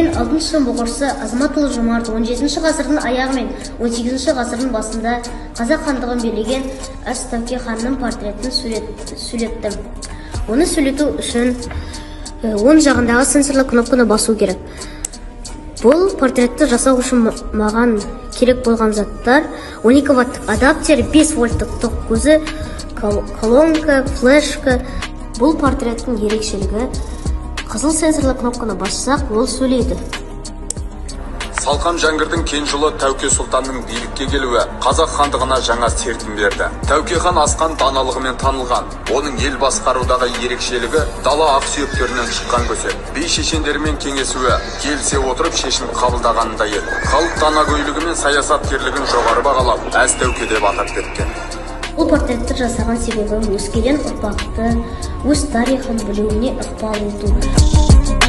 Өскемен 6 бұғырсы Азаматұлы Жомарт 17 ғасырдың аяғы мен 18 ғасырдың басында Қазақ хандығын билеген Әз Тәуке ханның портретін сөйлеттім. Оны сөйлету үшін оң жағындағы сенсорлы кнопканы басу керек. Бұл портретті жасау үшін маған керек болған заттар: 12 ваттық адаптер, 5 вольттық тоқ көзі, колонка, флешка. Бұл портреттің ерекшелігі: қызыл сенсорлы кнопканы бассақ, ол сөйлейді. Салқан Жәңгірдің кенжұлы Тәуке Сұлтанның билікке келуі Қазақ хандығына жаңа серпін берді. Тәуке хан асқан даналығымен танылған. Оның ел басқарудағы ерекшелігі дала ақсүйектерінен шыққан көсет. Би шешендерімен кеңесуі, келісе отырып шешім қабылдағанында еді. Халық данагөйлігі мен саясаткерлігін жоғары бағалап, Әз Тәуке деп атап кеткен. Бұл портретті жасаған себебі өскелең ұрпақты өз тарихын білуіне ықпал ету.